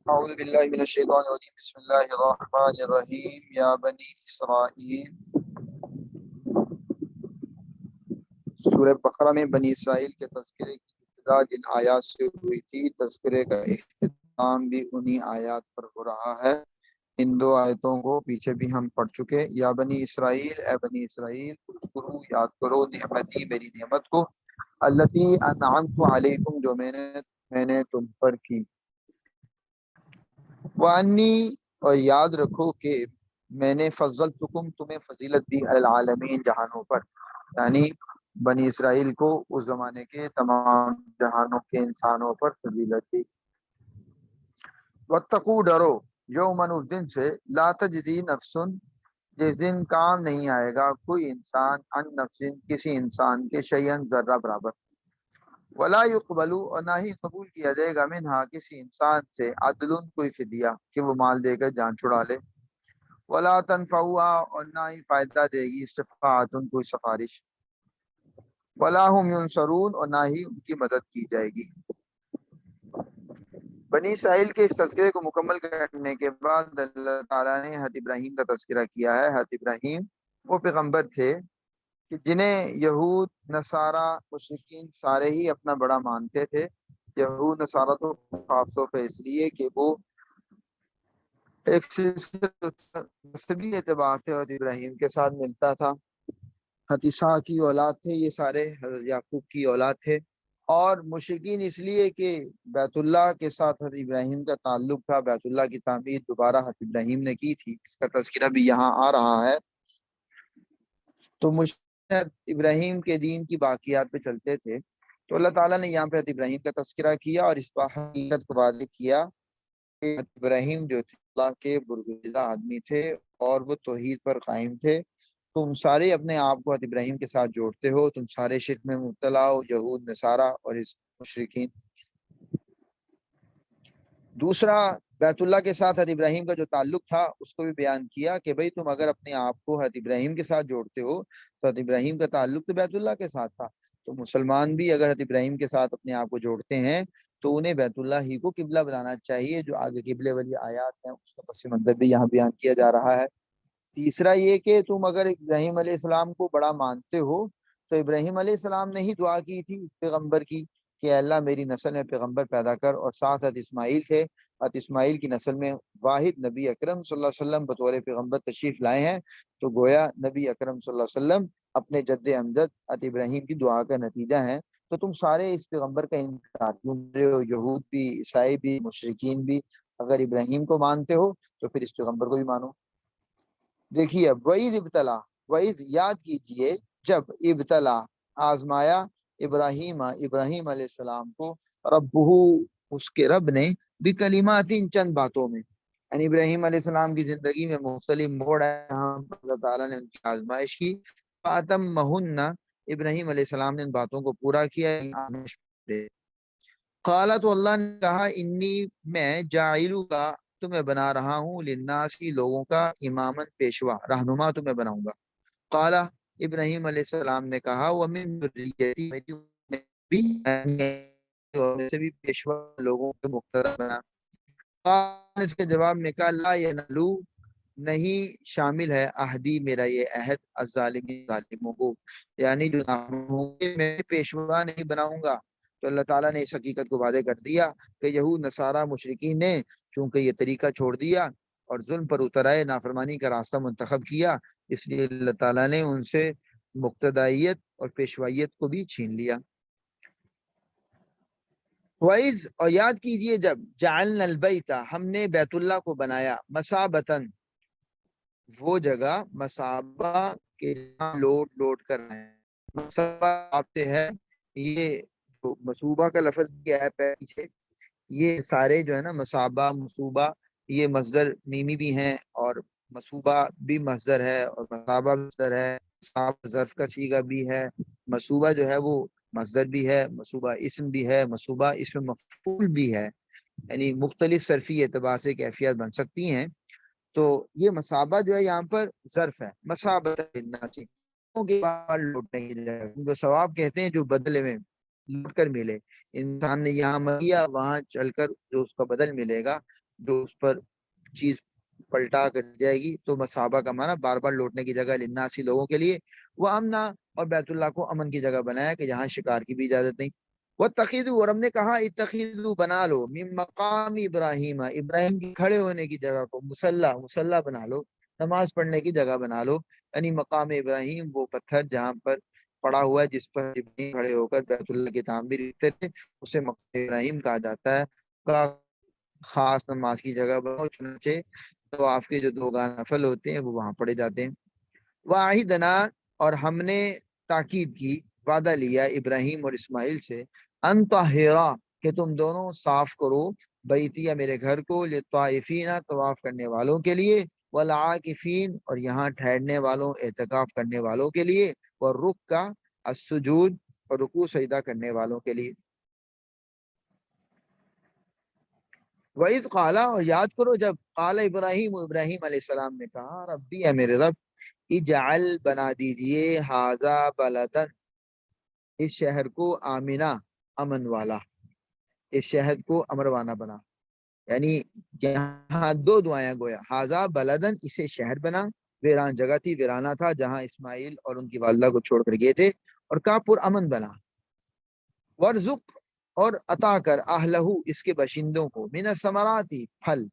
اعوذ باللہ من الشیطان الرجیم بسم اللہ الرحمن الرحیم یا بنی اسرائیل۔ سورہ بقرہ میں بنی اسرائیل کے تذکرے کی ابتدا جن آیات سے ہوئی تھی، تذکرے کا اختتام بھی انہی آیات پر ہو رہا ہے۔ ان دو آیتوں کو پیچھے بھی ہم پڑھ چکے۔ یا بنی اسرائیل، اے بنی اسرائیل، اذکروا یاد کرو نعمتی میری نعمت کو، التی انعمت علیکم جو میں نے تم پر کی، وانی اور یاد رکھو کہ میں نے فضلتکم تمہیں فضیلت دی علی العالمین جہانوں پر، یعنی بنی اسرائیل کو اس زمانے کے تمام جہانوں کے انسانوں پر فضیلت دی۔ واتقوا ڈرو یومن اس دن سے، لا تجزی نفس جس دن کام نہیں آئے گا کوئی انسان، ان نفس کسی انسان کے شیئن ذرہ برابر، ولا یقبل اور نہ ہی قبول کیا جائے گا منہا کسی انسان سے عدل کوئی فدیہ کہ وہ مال دے کر جان چھڑا لے، ولا تنفعها اور نہ ہی فائدہ دے گی شفاعت کوئی سفارش، ولا هم ینصرون اور نہ ہی ان کی مدد کی جائے گی۔ بنی اسرائیل کے اس تذکرے کو مکمل کرنے کے بعد اللہ تعالیٰ نے حضرت ابراہیم کا تذکرہ کیا ہے۔ حضرت ابراہیم وہ پیغمبر تھے کہ جنہیں یہود نصارہ مشرکین سارے ہی اپنا بڑا مانتے تھے۔ یہود نصارہ تو خاص طور پہ اس لیے کہ وہ ایک مذہبی اعتبار سے حضرت ابراہیم کے ساتھ ملتا تھا۔ حضرت اسحاق کی اولاد تھے یہ سارے، حضرت یعقوب کی اولاد تھے، اور مشرکین اس لیے کہ بیت اللہ کے ساتھ حضرت ابراہیم کا تعلق تھا۔ بیت اللہ کی تعمیر دوبارہ حضرت ابراہیم نے کی تھی، اس کا تذکرہ بھی یہاں آ رہا ہے۔ تو مشرک ابراہیم کے دین کی باقیات پہ چلتے تھے، تو اللہ تعالیٰ نے یہاں پہ حضرت ابراہیم کا تذکرہ کیا اور اس حقیقت کو واضح کیا کہ حضرت ابراہیم جو تھے اللہ کے برگزیدہ آدمی تھے اور وہ توحید پر قائم تھے۔ تم سارے اپنے آپ کو حضرت ابراہیم کے ساتھ جوڑتے ہو، تم سارے شرک میں مبتلا ہو، یہود نصارہ اور اس مشرکین۔ دوسرا، بیت اللہ کے ساتھ حضرت ابراہیم کا جو تعلق تھا اس کو بھی بیان کیا کہ بھئی تم اگر اپنے آپ کو حضرت ابراہیم کے ساتھ جوڑتے ہو تو حضرت ابراہیم کا تعلق تو بیت اللہ کے ساتھ تھا، تو مسلمان بھی اگر حضرت ابراہیم کے ساتھ اپنے آپ کو جوڑتے ہیں تو انہیں بیت اللہ ہی کو قبلہ بنانا چاہیے۔ جو آگے قبلے والی آیات ہیں اس کا پس منظر بھی یہاں بیان کیا جا رہا ہے۔ تیسرا یہ کہ تم اگر ابراہیم علیہ السلام کو بڑا مانتے ہو تو ابراہیم علیہ السلام نے ہی دعا کی تھی پیغمبر کی کہ اللہ میری نسل میں پیغمبر پیدا کر، اور ساتھ حضرت اسماعیل تھے، حضرت اسماعیل کی نسل میں واحد نبی اکرم صلی اللہ علیہ وسلم بطور پیغمبر تشریف لائے ہیں، تو گویا نبی اکرم صلی اللہ علیہ وسلم اپنے جد امجد حضرت ابراہیم کی دعا کا نتیجہ ہیں۔ تو تم سارے اس پیغمبر کا انکار کیوں کر رہے ہو؟ یہود بھی، عیسائی بھی، مشرکین بھی، اگر ابراہیم کو مانتے ہو تو پھر اس پیغمبر کو بھی مانو۔ دیکھیے اب وعید ابتلا، وعید یاد کیجئے جب ابتلا آزمایا ابراہیم علیہ السلام کو ربہ اس کے رب نے بکلمات چند باتوں میں، یعنی ابراہیم علیہ السلام کی زندگی میں مختلف موڑ ہے، اللہ تعالیٰ نے ان کی آزمائش کی، فاتمہن ابراہیم علیہ السلام نے ان باتوں کو پورا کیا۔ قال تو اللہ نے کہا انی میں جاعلو کا تمہیں بنا رہا ہوں للناس کی لوگوں کا امامن پیشوا، رہنما تمہیں بناؤں گا۔ قال ابراہیم علیہ السلام نے کہا ومن ذریتی سے بھی پیشوا لوگوں کے مقتدی بنا۔ قال اس کے جواب میں کہا لا ینالو نہیں شامل ہے عہدی میرا یہ عہد الظالمین ظالموں کو، یعنی جو ہوں گے میں پیشوا نہیں بناؤں گا۔ تو اللہ تعالیٰ نے اس حقیقت کو واضح کر دیا کہ یہود نصارہ مشرکین نے چونکہ یہ طریقہ چھوڑ دیا اور ظلم پر اتر آئے، نافرمانی کا راستہ منتخب کیا، اس لیے اللہ تعالیٰ نے ان سے مقتدائیت اور پیشوائیت کو بھی چھین لیا۔ وَإِذْ اور یاد کیجئے جب جعلنا البیت ہم نے بیت اللہ کو بنایا، مثابتاً وہ جگہ مثابہ کے لوٹ کر رہے ہیں، مثابہ آپ سے ہے، یہ مصوبہ کا لفظ کیا ہے پیچھے، یہ سارے جو ہے نا مثابہ مصوبہ یہ مصدر میمی بھی ہیں، اور مصوبہ بھی مصدر ہے، اور مثابہ بھی مصدر ہے، مثابہ ظرف کا صیغہ بھی ہے، مصوبہ جو ہے وہ مصدر بھی ہے، مصوبہ اسم بھی ہے، مصوبہ اسم مفعول بھی ہے، یعنی مختلف صرفی اعتبار سے کیفیت بن سکتی ہیں۔ تو یہ مثابہ جو ہے یہاں پر ظرف ہے، مثابہ کے بعد لوٹنے کی جگہ، کیونکہ ثواب کہتے ہیں جو بدلے میں لوٹ کر ملے، انسان نے یہاں کیا وہاں چل کر جو اس کا بدل ملے گا جو اس پر چیز پلٹا کر جائے گی. تو مصابہ کا معنی بار بار لوٹنے کی جگہ، للناسی لوگوں کے لیے، وہ امنا اور بیت اللہ کو امن کی جگہ بنایا کہ جہاں شکار کی بھی اجازت نہیں. وہ تخیدو، اور ہم نے کہا اتخذو بنا لو، من مقام ابراہیم، ابراہیم کی کھڑے ہونے کی جگہ کو مسلح بنا لو، نماز پڑھنے کی جگہ بنا لو. یعنی مقام ابراہیم وہ پتھر جہاں پر پڑا ہوا ہے، جس پر ابراہیم کھڑے ہو کر بیت اللہ کی تعمیر کرتے تھے، اسے مقام ابراہیم کہا جاتا ہے. کا خاص نماز کی جگہ بناؤ، چنانچہ طواف کے جو 2 نفل ہوتے ہیں وہ وہاں پڑے جاتے ہیں. واحدنا، اور ہم نے تاکید کی، وعدہ لیا ابراہیم اور اسماعیل سے، ان طاہرا، کہ تم دونوں صاف کرو، بیتیا، میرے گھر کو، للطائفین، طواف کرنے والوں کے لیے، والعاکفین، اور یہاں ٹھہرنے والوں، اعتکاف کرنے والوں کے لیے، والرکع السجود، اور رکوع سجدہ کرنے والوں کے لیے. وَإِذْ قَالَ، اور یاد کرو جب قال ابراہیم، ابراہیم علیہ السلام نے کہا، ربی، اے میرے رب، اجعل، بنا دیجئے، ھذا بلدن، اس شہر کو، آمنہ، امن والا، اس شہر کو امروانا بنا. یعنی یہاں 2 دعائیں گویا، ھذا بلدن، اسے شہر بنا، ویران جگہ تھی، ویرانہ تھا جہاں اسماعیل اور ان کی والدہ کو چھوڑ کر گئے تھے، اور کا پر امن بنا. ورزق، اور عطا کر، اہلہ، اس کے باشندوں کو، من الثمرات، پھل،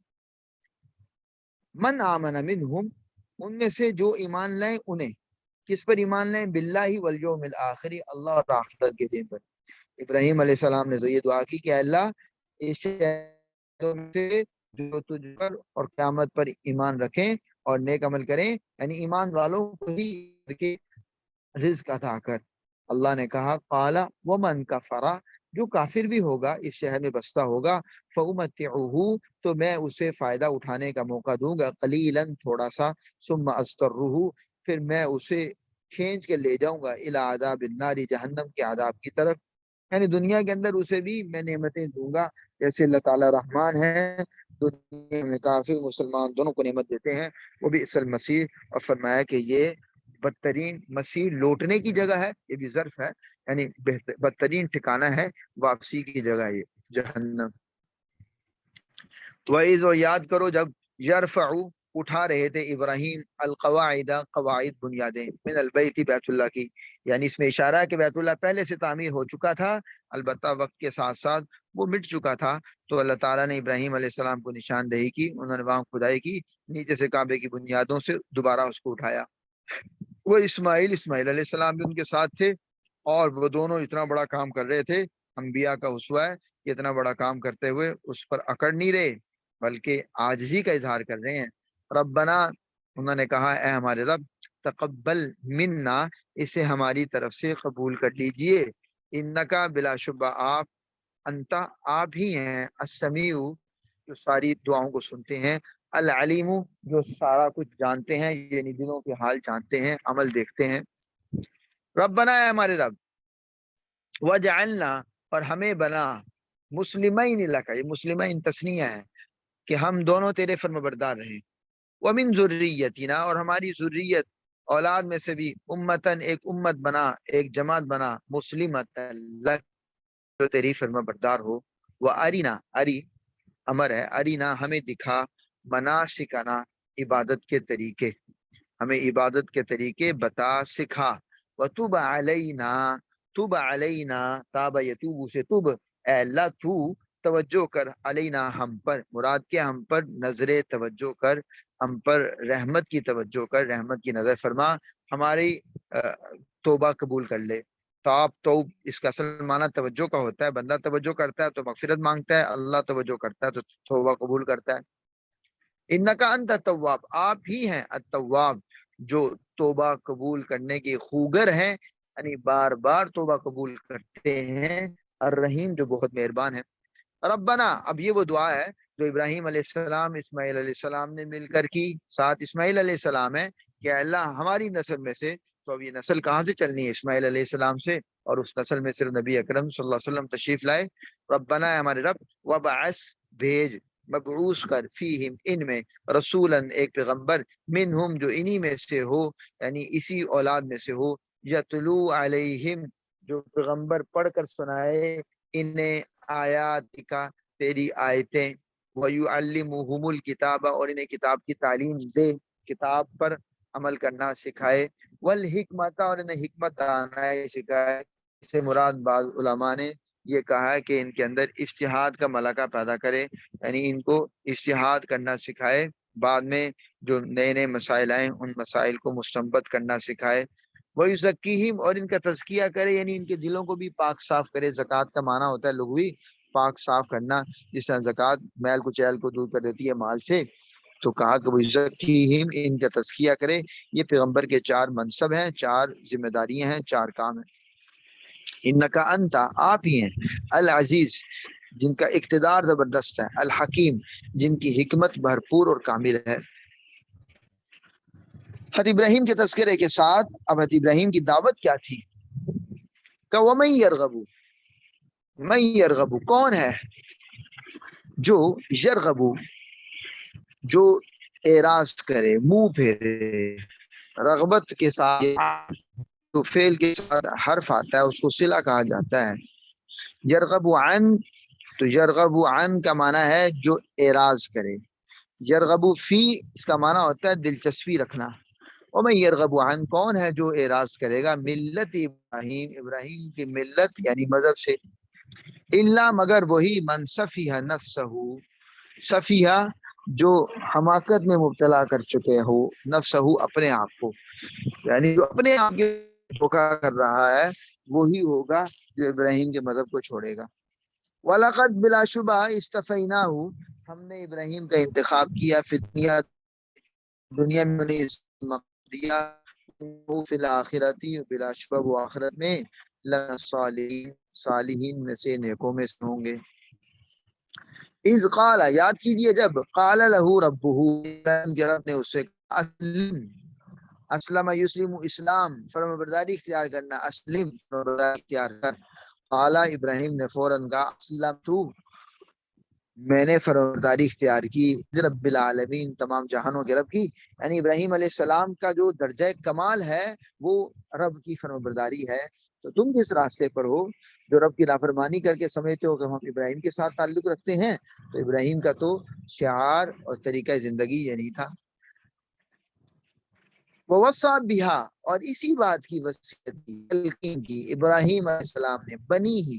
من آمن منہم، ان میں سے جو ایمان لائیں انہیں. کس پر ایمان لائیں؟ باللہ والیوم الآخر، اللہ اور آخرت کے دن پر. ابراہیم علیہ السلام نے تو یہ دعا کی کہ اللہ، اس شہروں میں سے جو تجھ پر اور قیامت پر ایمان رکھیں اور نیک عمل کریں، یعنی ایمان والوں کو ہی رزق عطا کر. اللہ نے کہا، قال ومن کفر، جو کافر بھی ہوگا، اس شہر میں بستا ہوگا، فأمتعه، تو میں اسے فائدہ اٹھانے کا موقع دوں گا، قلیلا، تھوڑا سا، ثم استره، پھر میں اسے کھینچ کے لے جاؤں گا، الی عذاب النار، جہنم کے عذاب کی طرف. یعنی دنیا کے اندر اسے بھی میں نعمتیں دوں گا، جیسے اللہ تعالی رحمان ہے، دنیا میں کافر مسلمان دونوں کو نعمت دیتے ہیں. وہ بھی اصل مسیح، اور فرمایا کہ یہ بدترین مسیح لوٹنے کی جگہ ہے، یہ بھی ظرف ہے، یعنی بدترین ٹھکانہ ہے واپسی کی جگہ یہ جہنم. وَإِذْ، اور یاد کرو جب، یرفع، اٹھا رہے تھے ابراہیم، القواعد، قواعد، بنیادیں، من البیت، بیت اللہ کی. یعنی اس میں اشارہ ہے کہ بیت اللہ پہلے سے تعمیر ہو چکا تھا، البتہ وقت کے ساتھ ساتھ وہ مٹ چکا تھا. تو اللہ تعالیٰ نے ابراہیم علیہ السلام کو نشاندہی کی، انہوں نے وہاں کھدائی کی، نیچے سے کعبے کی بنیادوں سے دوبارہ اس کو اٹھایا. وہ اسماعیل علیہ السلام بھی ان کے ساتھ تھے، اور وہ دونوں اتنا بڑا کام کر رہے تھے. انبیاء کا اسوہ ہے کہ اتنا بڑا کام کرتے ہوئے اس پر اکڑ نہیں رہے، بلکہ عاجزی کا اظہار کر رہے ہیں. ربنا، انہوں نے کہا، اے ہمارے رب، تقبل منا، اسے ہماری طرف سے قبول کر لیجئے، انکا، بلا شبہ آپ، انتا، آپ ہی ہیں، السمیع، جو ساری دعاؤں کو سنتے ہیں، العلیم، جو سارا کچھ جانتے ہیں، یعنی دلوں کے حال جانتے ہیں، عمل دیکھتے ہیں. ربنا، اے ہمارے رب، وجعلنا، اور ہمیں بنا، مسلمین لک، یہ مسلمین تسنیہ ہے کہ ہم دونوں تیرے فرمانبردار رہیں. ومن ذریتنا، اور ہماری ذریت، اولاد میں سے بھی، امتن، ایک امت بنا، ایک جماعت بنا، مسلمت لک، جو تیری فرمانبردار ہو. وہ ارینا، اری امر ہے، ارینا، ہمیں دکھا، مناسکنا، عبادت کے طریقے، ہمیں عبادت کے طریقے بتا، سکھا. وتب علینا، تب علینا، تاب یتوب سے تب، اے اللہ تو توجہ کر، علینا، ہم پر، مراد کیا، ہم پر نظر توجہ کر، ہم پر رحمت کی توجہ کر، رحمت کی نظر فرما، ہماری توبہ قبول کر لے. توب، اس کا اصل معنی توجہ کا ہوتا ہے. بندہ توجہ کرتا ہے تو مغفرت مانگتا ہے، اللہ توجہ کرتا ہے تو توبہ قبول کرتا ہے. انکا انت التواب، آپ ہی ہیں التواب، جو توبہ قبول کرنے کے خوگر ہیں، یعنی بار بار توبہ قبول کرتے ہیں. الرحیم، جو بہت مہربان ہے. ربنا، اب یہ وہ دعا ہے جو ابراہیم علیہ السلام، اسماعیل علیہ السلام نے مل کر کی. ساتھ اسماعیل علیہ السلام ہے کہ اللہ ہماری نسل میں سے، تو اب یہ نسل کہاں سے چلنی ہے؟ اسماعیل علیہ السلام سے، اور اس نسل میں صرف نبی اکرم صلی اللہ علیہ وسلم تشریف لائے. ربنا، ہے ہمارے رب، وبعث، بھیج، مبعوث کر، فیہم، ان میں، رسولاً، ایک پیغمبر، منہم، جو انہی میں سے ہو، یعنی اسی اولاد میں سے ہو، یتلو علیہم، جو پیغمبر پڑھ کر سنائے انہیں، آیات کا، تیری آیتیں، وَيُعَلِّمُهُمُ الْكِتَابَ اور انہیں کتاب کی تعلیم دے، کتاب پر عمل کرنا سکھائے، والحکمت اور انہیں حکمت دانائی سکھائے۔ اس سے مراد بعض علماء نے یہ کہا ہے کہ ان کے اندر اجتہاد کا ملکہ پیدا کرے، یعنی ان کو اجتہاد کرنا سکھائے، بعد میں جو نئے نئے مسائل آئیں ان مسائل کو مستنبط کرنا سکھائے۔ وَيُزَكِّيهِمْ اور ان کا تزکیہ کرے، یعنی ان کے دلوں کو بھی پاک صاف کرے۔ زکوٰۃ کا معنی ہوتا ہے لغوی پاک صاف کرنا، جس طرح زکوٰۃ میل کچیل کو دور کر دیتی ہے مال سے، تو کہا کہ وَيُزَكِّيهِمْ ان کا تزکیہ کرے۔ یہ پیغمبر کے 4 منصب ہیں، 4 ذمہ داریاں ہیں، 4 کام ہیں۔ انکا انتا آپ ہی ہیں، العزیز جن کا اقتدار زبردست ہے، الحکیم جن کی حکمت بھرپور اور کامل ہے۔ حضرت ابراہیم کے تذکرے کے ساتھ اب حضرت ابراہیم کی دعوت کیا تھی؟ کہ وَمَن يَرْغَبُ من یرغب کون ہے جو یرغب جو اعراض کرے، منہ پھیرے، رغبت کے ساتھ تو فعل کے ساتھ حرف آتا ہے اس کو صلہ کہا جاتا ہے۔ یرغب عن تو یرغب عن کا معنی ہے جو اعراض کرے، یرغب فی اس کا معنی ہوتا ہے دلچسپی رکھنا۔ ومن یرغب عن کون ہے جو اعراض کرے گا ملت ابراہیم ابراہیم کی ملت یعنی مذہب سے، الا مگر وہی من سفیہ نفسہ سفیہ جو حماقت میں مبتلا کر چکے ہو، نفسہ اپنے آپ کو، یعنی جو اپنے آپ کے دھوکا کر رہا ہے وہی ہوگا جو ابراہیم کے مذہب کو چھوڑے گا۔ وَلَقَدْ بلا شبہ اسْتَفَيْنَاهُ ہم نے ابراہیم کا انتخاب کیا، فی دنیا میں انہیں دیا، وہ فی الآخرتی بلا شبہ وہ آخرت میں لَصَالِحِينَ صالحین میں سے نیکوں میں سے ہوں گے۔ اذ قال یاد کیجئے جب قال لہ ربہ رب نے اسے اسلم اسلم یسلم اسلام فرمانبرداری اختیار کرنا، اسلم فرمانبرداری اختیار کر۔ قال ابراہیم نے فوراً کہا اسلمت میں نے فرمانبرداری اختیار کی رب العالمین تمام جہانوں کے رب کی، یعنی ابراہیم علیہ السلام کا جو درجہ کمال ہے وہ رب کی فرمانبرداری ہے۔ تو تم کس راستے پر ہو جو رب کی نافرمانی کر کے سمجھتے ہو کہ ہم ابراہیم کے ساتھ تعلق رکھتے ہیں؟ تو ابراہیم کا تو شعار اور طریقہ زندگی یہ نہیں تھا۔ وَوَصَّى بِهَا اور اسی بات کی وصیت کی تلقین کی ابراہیم علیہ السلام نے، بنی ہی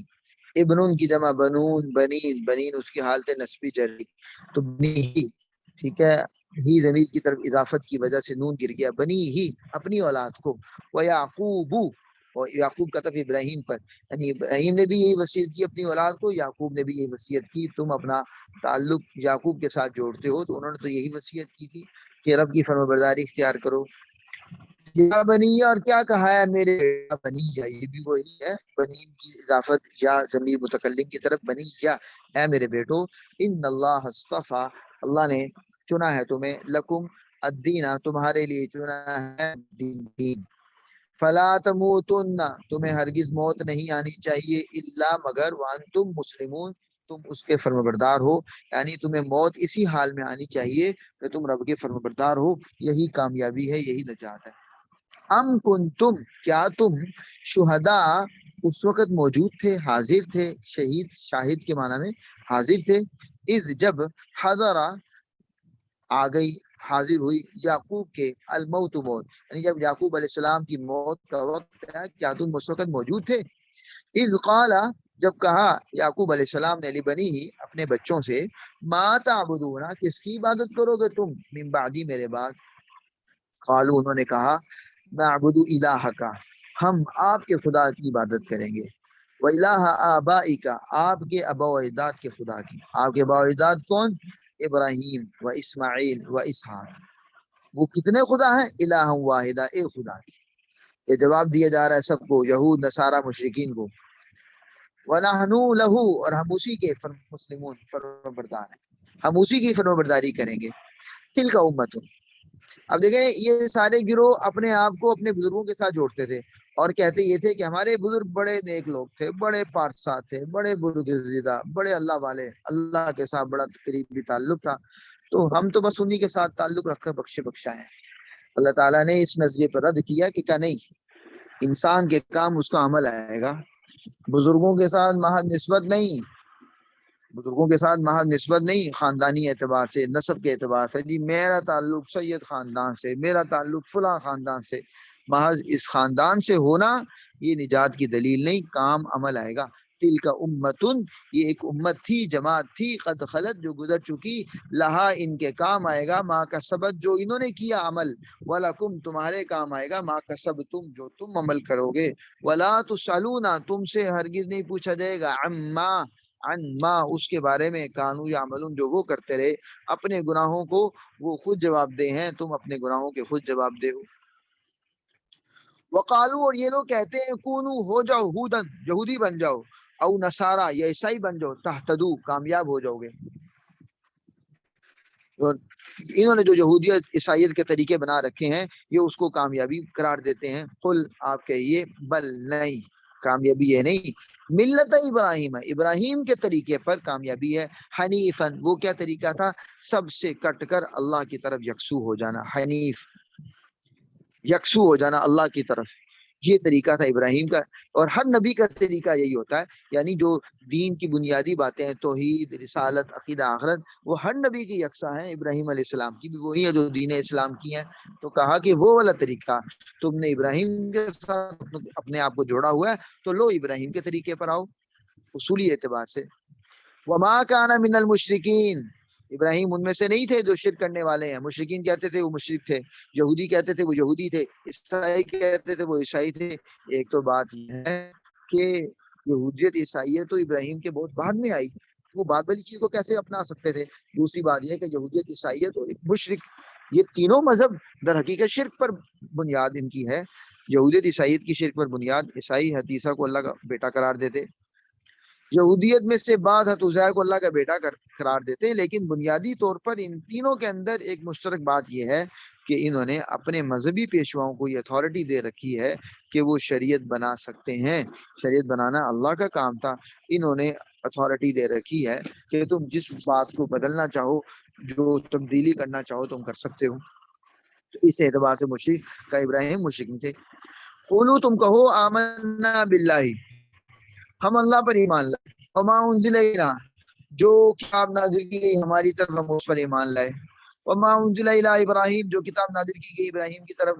ابنون کی جمع بنون، بنین بنین اس کی حالت نسبی جری، تو بنی ہی ٹھیک ہے، ہی ضمیر کی طرف اضافت کی وجہ سے نون گر گیا، بنی ہی اپنی اولاد کو، وَيَعْقُوبُ اور یعقوب کا طرف ابراہیم پر، یعنی ابراہیم نے بھی یہی وصیت کی اپنی اولاد کو، یعقوب نے بھی یہی وصیت کی۔ تم اپنا تعلق یعقوب کے ساتھ جوڑتے ہو تو انہوں نے تو یہی وصیت کی تھی کہ رب کی فرمانبرداری اختیار کرو۔ یا بنی اور کیا کہا ہے میرے بنی، یہ بھی وہی ہے، بنی کی اضافت یا ضمیر متکلم کی طرف، بنی یا اے میرے بیٹو، ان اللہ اصطفیٰ اللہ نے چنا ہے تمہیں، لکم الدین تمہارے لیے چنا ہے دین، فلا تموتن تمہیں ہرگز موت نہیں آنی چاہیے، الا مگر وانتم مسلمون تم اس کے فرمانبردار ہو، یعنی تمہیں موت اسی حال میں آنی چاہیے کہ تم رب کے فرمانبردار ہو، یہی کامیابی ہے، یہی نجات ہے۔ ام کنتم کیا تم شہداء اس وقت موجود تھے، حاضر تھے، شہید شاہد کے معنی میں حاضر تھے، اذ جب حضر آ گئی حاضر ہوئی یعقوب کے الموت موت، یعنی جب یعقوب علیہ السلام کی موت کا وقت ہے، کیا تم اس وقت موجود تھے؟ اذ قال جب کہا یعقوب علیہ السلام نے لبنی ہی اپنے بچوں سے، ما تعبدون کس کی عبادت کرو گے تم، من بعدی میرے بعد، قالو انہوں نے کہا نعبد الہک ہم آپ کے خدا کی عبادت کریں گے، و الہ آبائک آپ کے ابا و اجداد کے خدا کی، آپ کے ابا و اجداد کون؟ ابراہیم و اسماعیل و اسحاق، وہ کتنے خدا ہیں؟ الہ واحدہ ایک خدا کی۔ یہ جواب دیا جا رہا ہے سب کو، یہود نصارہ مشرکین کو، وَنَحْنُ لَهُ اور ہم اسی کے مسلمون فرمانبردار ہیں، ہم اسی کی فرمانبرداری کریں گے۔ تلک امت اب دیکھیں یہ سارے گروہ اپنے آپ کو اپنے بزرگوں کے ساتھ جوڑتے تھے اور کہتے یہ تھے کہ ہمارے بزرگ بڑے نیک لوگ تھے، بڑے پارسا تھے، بڑے برگزیدہ، بڑے اللہ والے، اللہ کے ساتھ بڑا قریبی تعلق تھا، تو ہم تو بس انہی کے ساتھ تعلق رکھ کر بخشے بخشا ہے۔ اللہ تعالیٰ نے اس نظریے پر رد کیا کہ نہیں، انسان کے کام اس کا عمل آئے گا، بزرگوں کے ساتھ محض نسبت نہیں، بزرگوں کے ساتھ محض نسبت نہیں خاندانی اعتبار سے، نسب کے اعتبار سے، جی میرا تعلق سید خاندان سے، میرا تعلق فلاں خاندان سے، محض اس خاندان سے ہونا یہ نجات کی دلیل نہیں، کام عمل آئے گا۔ تل کا امتن، یہ ایک امت تھی، جماعت تھی، قد خلت جو گزر چکی، لہا ان کے کام آئے گا، ما کا سبت جو انہوں نے کیا عمل، ولکم تمہارے کام آئے گا، ما کا سب تم جو تم عمل کرو گے، ولا تسالون تم سے ہرگز نہیں پوچھا جائے گا، عن ما اس کے بارے میں کانو یعملون جو وہ کرتے رہے، اپنے گناہوں کو وہ خود جواب دہ ہیں، تم اپنے گناہوں کے خود جواب دہ ہو۔ وقالو اور یہ لوگ کہتے ہیں کونو ہو جاؤ ہودن یہودی بن جاؤ، او نصارا یا عیسائی بن جاؤ، تہتدو کامیاب ہو جاؤ گے۔ اور انہوں نے جو یہودیت عیسائیت کے طریقے بنا رکھے ہیں یہ اس کو کامیابی قرار دیتے ہیں۔ قل آپ کہیے بل نہیں، کامیابی ہے نہیں، ملت ابراہیم ابراہیم کے طریقے پر کامیابی ہے، حنیفن وہ کیا طریقہ تھا، سب سے کٹ کر اللہ کی طرف یکسو ہو جانا، حنیف یکسو ہو جانا اللہ کی طرف، یہ طریقہ تھا ابراہیم کا، اور ہر نبی کا طریقہ یہی ہوتا ہے، یعنی جو دین کی بنیادی باتیں ہیں، توحید، رسالت، عقیدہ، آخرت، وہ ہر نبی کی یکساں ہیں، ابراہیم علیہ السلام کی بھی وہی ہے جو دین اسلام کی ہیں۔ تو کہا کہ وہ والا طریقہ تم نے ابراہیم کے ساتھ اپنے آپ کو جوڑا ہوا ہے تو لو ابراہیم کے طریقے پر آؤ اصولی اعتبار سے۔ وما کان من المشرکین ابراہیم ان میں سے نہیں تھے جو شرک کرنے والے ہیں، مشرکین کہتے تھے وہ مشرک تھے، یہودی کہتے تھے وہ یہودی تھے، عیسائی کہتے تھے وہ عیسائی تھے۔ ایک تو بات یہ ہے کہ یہودیت عیسائیت تو ابراہیم کے بہت بعد میں آئی، وہ بعد والی چیز کو کیسے اپنا سکتے تھے؟ دوسری بات یہ ہے کہ یہودیت عیسائیت اور مشرک یہ تینوں مذہب در حقیقت شرک پر بنیاد ان کی ہے، یہودیت عیسائیت کی شرک پر بنیاد، عیسائی حدیثہ کو اللہ کا بیٹا قرار دیتے، یہودیت میں سے بعض عزیر کو اللہ کا بیٹا قرار دیتے، لیکن بنیادی طور پر ان تینوں کے اندر ایک مشترک بات یہ ہے کہ انہوں نے اپنے مذہبی پیشواؤں کو یہ اتھارٹی دے رکھی ہے کہ وہ شریعت بنا سکتے ہیں، شریعت بنانا اللہ کا کام تھا، انہوں نے اتھارٹی دے رکھی ہے کہ تم جس بات کو بدلنا چاہو، جو تبدیلی کرنا چاہو تم کر سکتے ہو۔ تو اس اعتبار سے مشرک کا ابراہیم مشرک تھے۔ قولو تم کہو آمنا باللہ ہم اللہ پر ایمان لائے، وما انزل الینا جو کتاب نازل کی گئی ہماری طرف ہم اس پر ایمان لائے، وما انزل الی ابراہیم جو کتاب نازل کی گئی ابراہیم کی طرف،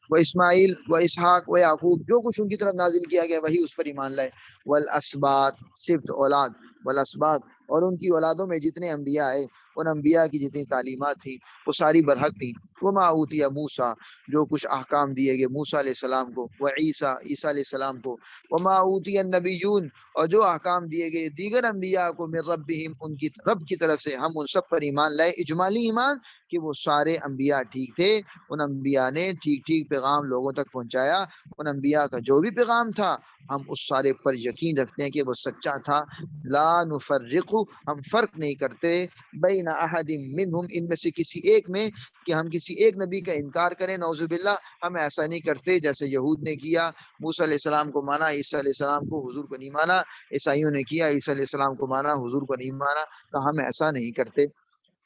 و اسماعیل و اسحاق و یعقوب جو کچھ ان کی طرف نازل کیا گیا وہی اس پر ایمان لائے، والاسباط صفت اولاد، والاسباط اور ان کی اولادوں میں جتنے انبیاء آئے ان انبیاء کی جتنی تعلیمات تھیں وہ ساری برحق تھیں، وما اوتیا موسیٰ جو کچھ احکام دیے گئے موسیٰ علیہ السلام کو، و عیسیٰ عیسیٰ علیہ السلام کو، وما اوتی النبیون اور جو احکام دیے گئے دیگر انبیاء کو، من ربہم ان کی رب کی طرف سے، ہم ان سب پر ایمان لائے، اجمالی ایمان کہ وہ سارے انبیاء ٹھیک تھے، ان انبیاء نے ٹھیک ٹھیک پیغام لوگوں تک پہنچایا، ان انبیاء کا جو بھی پیغام تھا ہم اس سارے پر یقین رکھتے ہیں کہ وہ سچا تھا، لا نفرق ہم فرق نہیں کرتے، بین احد منہم ان میں سے کسی ایک میں، کہ ہم کسی ایک نبی کا انکار کریں، نعوذ باللہ ہم ایسا نہیں کرتے جیسے یہود نے کیا، موسیٰ علیہ السلام کو مانا، عیسیٰ علیہ السلام کو، حضور کو نہیں مانا، عیسائیوں نے کیا، عیسیٰ علیہ السلام کو مانا، حضور کو نہیں مانا، تو ہم ایسا نہیں کرتے۔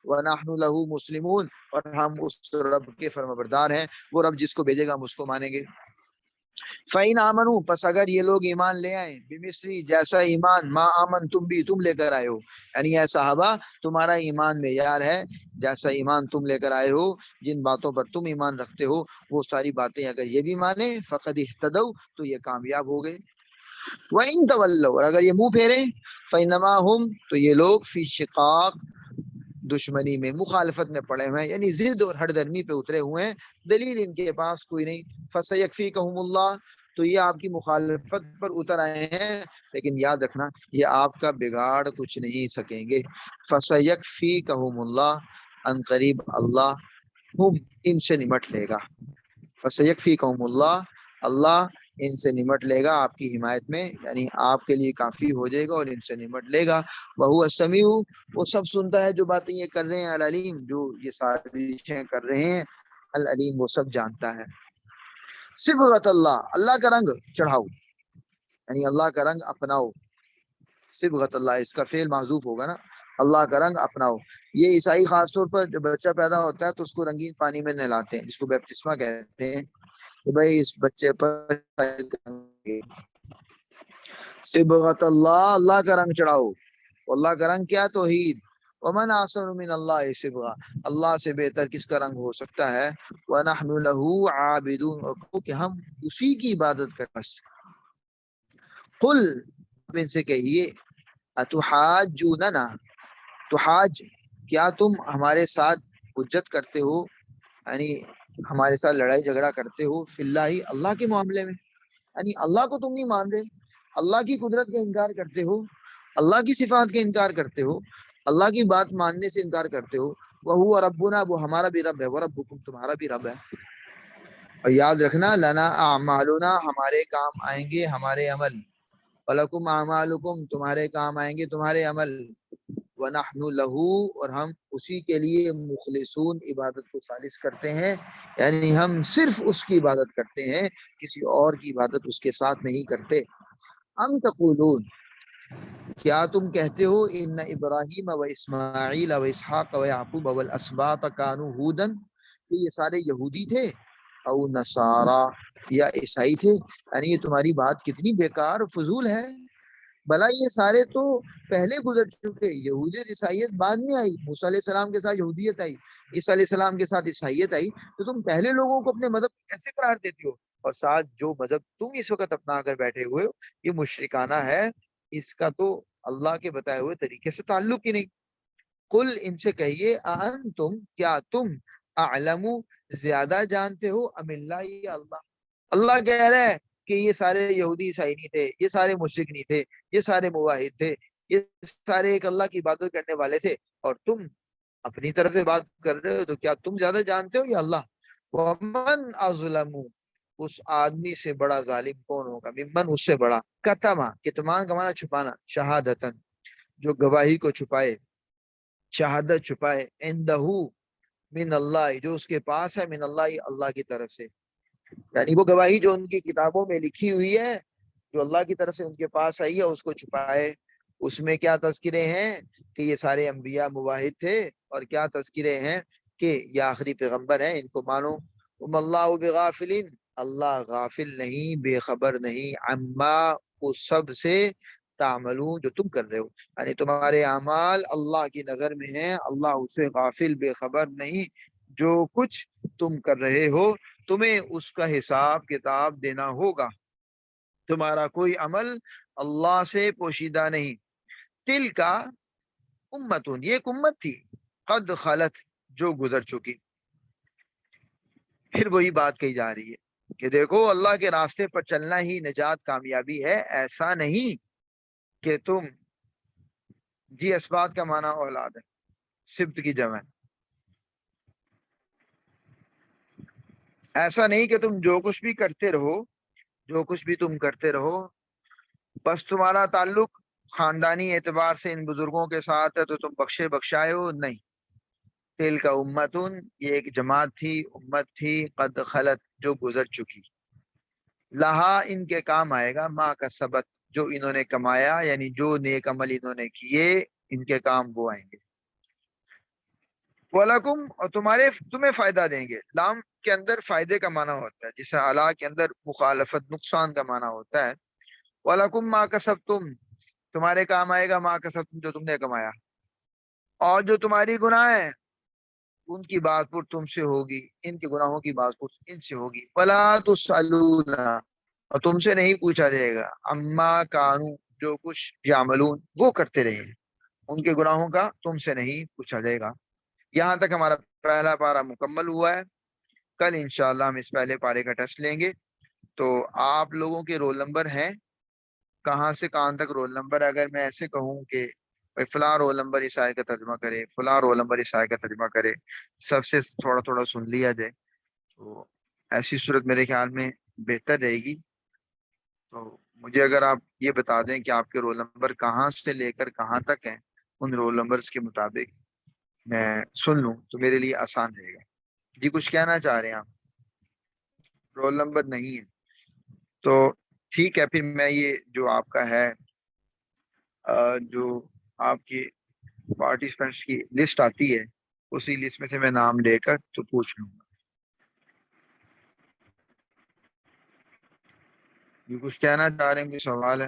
وَنَحْنُ لَهُ مُسْلِمُونَ اور ہم اس رب کے فرمانبردار ہیں، وہ رب جس کو بھیجے گا ہم اس کو مانیں گے۔ فَإِنْ آمَنُوا پس اگر یہ لوگ ایمان لے آئیں، بِمِثْلِ جیسا ایمان ما آمن تم بھی تم لے کر آئے ہو، یعنی اے صحابہ تمہارا ایمان معیار ہے جیسا ایمان تم لے کر آئے ہو، جن باتوں پر تم ایمان رکھتے ہو وہ ساری باتیں اگر یہ بھی مانے، فقد اہتدوا تو یہ کامیاب ہو گئے۔ وَإِنْ تَوَلَّوْا اور اگر یہ منہ پھیرے، فَإِنَّمَا هُمْ تو یہ لوگ فی شقاق دشمنی میں، مخالفت میں پڑے ہوئے ہیں، یعنی ضد اور ہٹ درمی پہ اترے ہوئے ہیں، دلیل ان کے پاس کوئی نہیں۔ فَسَيَكْفِيكَهُمُ اللَّهُ تو یہ آپ کی مخالفت پر اتر آئے ہیں، لیکن یاد رکھنا یہ آپ کا بگاڑ کچھ نہیں سکیں گے۔ فَسَيَكْفِيكَهُمُ اللَّهُ ان قریب اللہ ہم ان سے نمٹ لے گا، فَسَيَكْفِيكَهُمُ اللَّهُ اللہ ان سے نمٹ لے گا آپ کی حمایت میں، یعنی آپ کے لیے کافی ہو جائے گا اور ان سے نمٹ لے گا۔ وَهُوَ السَّمِيعُ وہ سب سنتا ہے جو باتیں یہ کر رہے ہیں، العلیم جو یہ سازشیں کر رہے ہیں، العلیم وہ سب جانتا ہے۔ صبغۃ اللہ اللہ کا رنگ چڑھاؤ، یعنی اللہ کا رنگ اپناؤ، صبغۃ اللہ اس کا فعل محذوف ہوگا نا، اللہ کا رنگ اپناؤ۔ یہ عیسائی خاص طور پر جب بچہ پیدا ہوتا ہے تو اس کو رنگین پانی میں نہلاتے ہیں جس کو بیپتسمہ کہتے ہیں، کہ بھائی اس بچے پر صبغۃ اللہ اللہ کا رنگ چڑھاؤ، اللہ کا رنگ کیا؟ توحید. ومن احسن من اللہ صبغا، اللہ سے بہتر کس کا رنگ ہو سکتا ہے؟ ونحن له عابدون، اور کہ ہم اسی کی عبادت کریں. بس قل، ان سے کہیے، اتحاجوننا، تحاج، کیا تم ہمارے ساتھ حجت کرتے ہو، یعنی ہمارے ساتھ لڑائی جھگڑا کرتے ہو، فی اللہ، اللہ کے معاملے میں، یعنی اللہ کو تم نہیں مان رہے، اللہ کی قدرت کا انکار کرتے ہو، اللہ کی صفات کا انکار کرتے ہو، اللہ کی بات ماننے سے انکار کرتے ہو. وہ ربنا، وہ ہمارا بھی رب ہے، وہ ربکم، تمہارا بھی رب ہے. اور یاد رکھنا، لنا اعمالنا، ہمارے کام آئیں گے ہمارے عمل، ولکم اعمالکم، تمہارے کام آئیں گے تمہارے عمل. ونحن له، اور ہم اسی کے لیے مخلصون، عبادت کو خالص کرتے ہیں، یعنی ہم صرف اس کی عبادت کرتے ہیں، کسی اور کی عبادت اس کے ساتھ نہیں کرتے. ام تقولون، کیا تم کہتے ہو، ان ابراہیم و اسماعیل و اسحاق و یعقوب والاسباط کانوا ھودا، کہ یہ سارے یہودی تھے، او نصارا، یا عیسائی تھے. یعنی یہ تمہاری بات کتنی بیکار و فضول ہے. بھلا یہ سارے تو پہلے گزر چکے، یہودیت عیسائیت بعد میں آئی. موسیٰ علیہ السلام کے ساتھ یہودیت آئی، عیسیٰ علیہ السلام کے ساتھ عیسائیت آئی، تو تم پہلے لوگوں کو اپنے مذہب کیسے قرار دیتی ہو؟ اور ساتھ جو مذہب تم اس وقت اپنا کر بیٹھے ہوئے ہو، یہ مشرکانہ ہے، اس کا تو اللہ کے بتائے ہوئے طریقے سے تعلق ہی نہیں. قل، ان سے کہیے، انتم، کیا تم، اعلم، زیادہ جانتے ہو، ام اللہ، یا اللہ. اللہ کہہ رہا ہے کہ یہ سارے یہودی عیسائی نہیں تھے، یہ سارے مشرک نہیں تھے، یہ سارے موحد تھے، یہ سارے ایک اللہ کی عبادت کرنے والے تھے، اور تم اپنی طرف سے بات کر رہے ہو، تو کیا تم زیادہ جانتے ہو یا اللہ؟ ومن اظلم، اس آدمی سے بڑا ظالم کون ہوگا، ممن، اس سے بڑا، کتما، کتمان کا معنی چھپانا، شہادتن، جو گواہی کو چھپائے، شہادت چھپائے، عندہ، من اللہ، جو اس کے پاس ہے، من اللہ، اللہ کی طرف سے، یعنی وہ گواہی جو ان کی کتابوں میں لکھی ہوئی ہے، جو اللہ کی طرف سے ان کے پاس آئی ہے، اس کو چھپائے. اس میں کیا تذکرے ہیں کہ یہ سارے انبیاء مواحد تھے، اور کیا تذکرے ہیں کہ یہ آخری پیغمبر ہیں، ان کو مانو. وما اللہ بغافلین، اللہ غافل نہیں، بے خبر نہیں، عما، اس سب سے، تعملون، جو تم کر رہے ہو، یعنی تمہارے اعمال اللہ کی نظر میں ہیں، اللہ اسے غافل، بے خبر نہیں. جو کچھ تم کر رہے ہو، تمہیں اس کا حساب کتاب دینا ہوگا. تمہارا کوئی عمل اللہ سے پوشیدہ نہیں. تل کا امتون، یہ ایک امت تھی، قد خلت، جو گزر چکی. پھر وہی بات کہی جا رہی ہے کہ دیکھو، اللہ کے راستے پر چلنا ہی نجات، کامیابی ہے. ایسا نہیں کہ تم، جی اسبات کا معنی اولاد ہے، سبت کی جمع. ایسا نہیں کہ تم جو کچھ بھی کرتے رہو، جو کچھ بھی تم کرتے رہو، بس تمہارا تعلق خاندانی اعتبار سے ان بزرگوں کے ساتھ ہے تو تم بخشے بخشائے ہو. نہیں. تل کا امتن، یہ ایک جماعت تھی، امت تھی، قد خلت، جو گزر چکی. لہا، ان کے کام آئے گا، ما کا سبت، جو انہوں نے کمایا، یعنی جو نیک عمل انہوں نے کیے، ان کے کام وہ آئیں گے. وَلَكُمْ، اور تمہیں فائدہ دیں گے. لام کے اندر فائدے کا معنی ہوتا ہے، جیسے اعلیٰ کے اندر مخالفت، نقصان کا معنی ہوتا ہے. وَلَكُمْ مَا كَسَبْتُمْ، تمہارے کام آئے گا، مَا كَسَبْتُمْ، جو تم نے کمایا. اور جو تمہاری گناہ ہیں، ان کی بات پور تم سے ہوگی، ان کے گناہوں کی بات پور ان سے ہوگی. وَلَا تُسْأَلُونَ، اور تم سے نہیں پوچھا جائے گا، اما کانو، جو کچھ یعملون، وہ کرتے رہے ہیں، ان کے گناہوں کا تم سے نہیں پوچھا جائے گا. یہاں تک ہمارا پہلا پارہ مکمل ہوا ہے. کل انشاءاللہ ہم اس پہلے پارے کا ٹیسٹ لیں گے. تو آپ لوگوں کے رول نمبر ہیں، کہاں سے کہاں تک رول نمبر. اگر میں ایسے کہوں کہ فلاں رول نمبر اس آیت کا ترجمہ کرے، فلاں رول نمبر اس آیت کا ترجمہ کرے، سب سے تھوڑا تھوڑا سن لیا جائے، تو ایسی صورت میرے خیال میں بہتر رہے گی. تو مجھے اگر آپ یہ بتا دیں کہ آپ کے رول نمبر کہاں سے لے کر کہاں تک ہیں، ان رول نمبرز کے مطابق میں سن لوں تو میرے لیے آسان رہے گا. جی کچھ کہنا چاہ رہے ہیں آپ؟ رول نمبر نہیں ہے تو ٹھیک ہے، پھر میں یہ جو آپ کا ہے، جو آپ کی پارٹیسپینٹس کی لسٹ آتی ہے، اسی لسٹ میں سے میں نام لے کر تو پوچھ لوں گا. یہ کچھ کہنا چاہ رہے ہیں، کوئی سوال ہے؟